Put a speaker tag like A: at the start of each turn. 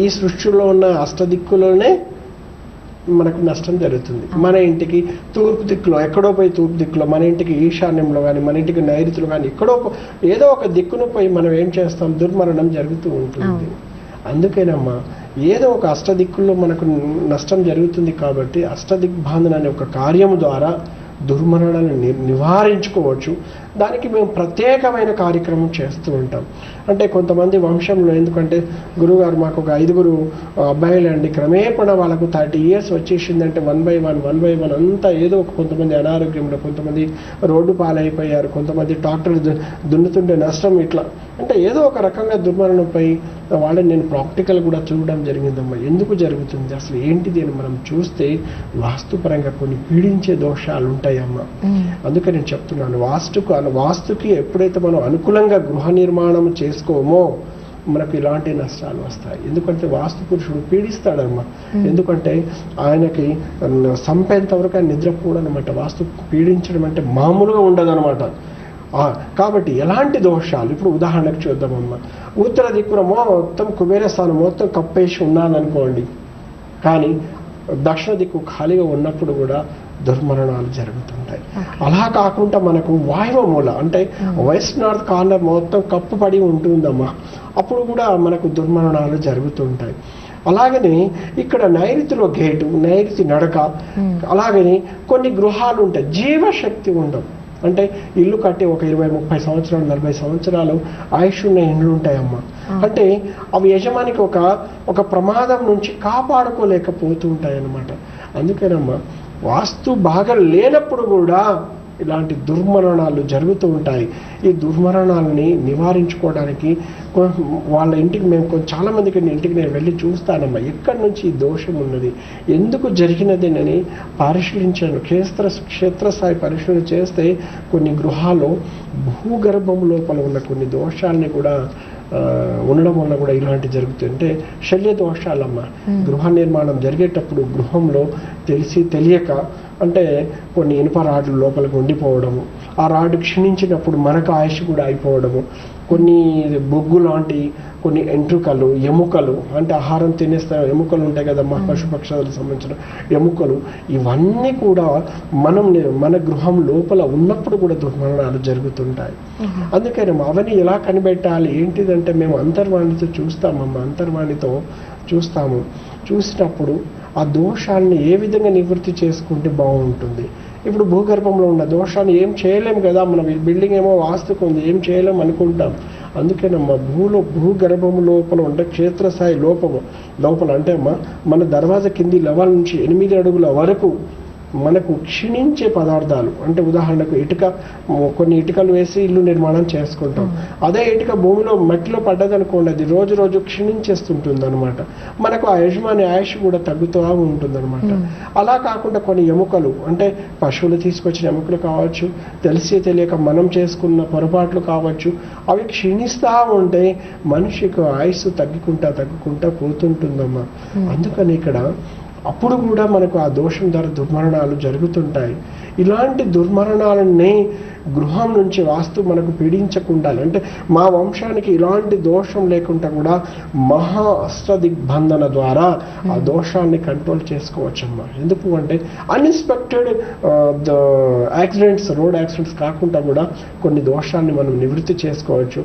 A: ఈ సృష్టిలో ఉన్న అష్టదిక్కులోనే మనకు నష్టం జరుగుతుంది. మన ఇంటికి తూర్పు దిక్కులో ఎక్కడో పోయి తూర్పు దిక్కులో, మన ఇంటికి ఈశాన్యంలో కానీ, మన ఇంటికి నైరుతిలో కానీ ఎక్కడో ఏదో ఒక దిక్కును పోయి మనం ఏం చేస్తాం, దుర్మరణం జరుగుతూ ఉంటుంది. అందుకేనమ్మా ఏదో ఒక అష్టదిక్కుల్లో మనకు నష్టం జరుగుతుంది కాబట్టి అష్టదిగ్బాంధన అనే ఒక కార్యము ద్వారా దుర్మరణాలను నివారించుకోవచ్చు. దానికి మేము ప్రత్యేకమైన కార్యక్రమం చేస్తూ ఉంటాం. అంటే కొంతమంది వంశంలో, ఎందుకంటే గురువుగారు మాకు ఒక 5 అబ్బాయిలండి, క్రమేపణ వాళ్ళకు 30 years వచ్చేసిందంటే 1 by 1 అంతా ఏదో ఒక, కొంతమంది అనారోగ్యంలో, కొంతమంది రోడ్డు పాలైపోయారు, కొంతమంది ట్రాక్టర్లు దున్నుతుంటే నష్టం, ఇట్లా అంటే ఏదో ఒక రకంగా దుర్మరణంపై వాళ్ళని నేను ప్రాక్టికల్ కూడా చూడడం జరిగిందమ్మా. ఎందుకు జరుగుతుంది, అసలు ఏంటిది అని మనం చూస్తే వాస్తుపరంగా కొన్ని పీడించే దోషాలు ఉంటాయమ్మా. అందుకే నేను చెప్తున్నాను, వాస్తుకి ఎప్పుడైతే మనం అనుకూలంగా గృహ నిర్మాణం చేసుకోమో మనకు ఇలాంటి నష్టాలు వస్తాయి. ఎందుకంటే వాస్తు పురుషుడు పీడిస్తాడమ్మా. ఎందుకంటే ఆయనకి సంపేంత వరకు ఆయన నిద్రపోవడం అనమాట. వాస్తు పీడించడం అంటే మామూలుగా ఉండదనమాట. కాబట్టి ఎలాంటి దోషాలు, ఇప్పుడు ఉదాహరణకు చూద్దామమ్మా. ఉత్తర దిక్కున మొత్తం కుబేర స్థానం మొత్తం కప్పేసి ఉన్నాననుకోండి, కానీ దక్షిణ దిక్కు ఖాళీగా ఉన్నప్పుడు కూడా దుర్మరణాలు జరుగుతుంటాయి. అలా కాకుండా మనకు వాయువ మూల అంటే వెస్ట్ నార్త్ కార్నర్ మొత్తం కప్పు పడి ఉంటుందమ్మా, అప్పుడు కూడా మనకు దుర్మరణాలు జరుగుతుంటాయి. అలాగనే ఇక్కడ నైరుతిలో గేటు, నైరుతి నడక, అలాగని కొన్ని గృహాలు ఉంటాయి జీవశక్తి ఉండవు. అంటే ఇల్లు కట్టి ఒక 20-30 సంవత్సరాలు 40 సంవత్సరాలు ఆయుష్ ఉన్న ఇండ్లు ఉంటాయమ్మా. అంటే అవి యజమానికి ఒక ప్రమాదం నుంచి కాపాడుకోలేకపోతూ ఉంటాయి అన్నమాట. అందుకేనమ్మా వాస్తు బాగా లేనప్పుడు కూడా ఇలాంటి దుర్మరణాలు జరుగుతూ ఉంటాయి. ఈ దుర్మరణాలని నివారించుకోవడానికి వాళ్ళ ఇంటికి మేము చాలా మందికి ఇంటికి నేను వెళ్ళి చూస్తానమ్మా, ఎక్కడి నుంచి ఈ దోషం ఉన్నది, ఎందుకు జరిగినది అని పరిశీలించాను. క్షేత్రస్థాయి పరిశీలన చేస్తే కొన్ని గృహాల్లో భూగర్భం లోపల ఉన్న కొన్ని దోషాలని కూడా ఉండడం వల్ల కూడా ఇలాంటి జరుగుతుంది. అంటే శల్య దోషాలమ్మా. గృహ నిర్మాణం జరిగేటప్పుడు గృహంలో తెలియక అంటే కొన్ని ఇనుప రాడ్లు లోపలికి ఉండిపోవడము, ఆ రాడ్డు క్షీణించినప్పుడు మనకు ఆయుష్ కూడా అయిపోవడము, కొన్ని బొగ్గు లాంటి కొన్ని ఎంట్రుకలు, ఎముకలు, అంటే ఆహారం తినేస్తే ఎముకలు ఉంటాయి కదమ్మా, పశుపక్షాలకు సంబంధించిన ఎముకలు, ఇవన్నీ కూడా మన గృహం లోపల ఉన్నప్పుడు కూడా దుర్మరణాలు జరుగుతుంటాయి. అందుకని అవన్నీ ఎలా కనిపెట్టాలి ఏంటిదంటే మేము అంతర్వాణితో చూస్తామమ్మా. అంతర్వాణితో చూసినప్పుడు ఆ దోషాన్ని ఏ విధంగా నివృత్తి చేసుకుంటే బాగుంటుంది. ఇప్పుడు భూగర్భంలో ఉన్న దోషాన్ని ఏం చేయలేము కదా, మన బిల్డింగ్ ఏమో వాస్తుకు ఉంది, ఏం చేయలేము అనుకుంటాం. అందుకేనమ్మా భూగర్భము లోపల ఉంటే క్షేత్రస్థాయి లోపల అంటే అమ్మా మన దర్వాజా కింది లెవెల్ నుంచి 8 అడుగుల వరకు మనకు క్షీణించే పదార్థాలు, అంటే ఉదాహరణకు కొన్ని ఇటుకలు వేసి ఇల్లు నిర్మాణం చేసుకుంటాం. అదే ఇటుక భూమిలో మట్టిలో పడ్డదనుకోండి, అది రోజు క్షీణించేస్తుంటుంది అనమాట. మనకు ఆ యజమాని ఆయుష్ కూడా తగ్గుతూ ఉంటుంది అనమాట. అలా కాకుండా కొన్ని ఎముకలు, అంటే పశువులు తీసుకొచ్చిన ఎముకలు కావచ్చు, తెలియక మనం చేసుకున్న పొరపాట్లు కావచ్చు, అవి క్షీణిస్తూ ఉంటే మనిషికి ఆయుష్ తగ్గుకుంటా పోతుంటుందమ్మా. అందుకని ఇక్కడ అప్పుడు కూడా మనకు ఆ దోషం ద్వారా దుర్మరణాలు జరుగుతుంటాయి. ఇలాంటి దుర్మరణాలన్నీ గృహం నుంచి వాస్తు మనకు పీడించకుండా, అంటే మా వంశానికి ఇలాంటి దోషం లేకుండా కూడా మహా అష్టదిగ్బంధన ద్వారా ఆ దోషాన్ని కంట్రోల్ చేసుకోవచ్చమ్మా. ఎందుకు అంటే అన్ఎక్స్పెక్టెడ్ యాక్సిడెంట్స్, రోడ్ యాక్సిడెంట్స్ కాకుండా కూడా కొన్ని దోషాన్ని మనం నివృత్తి చేసుకోవచ్చు.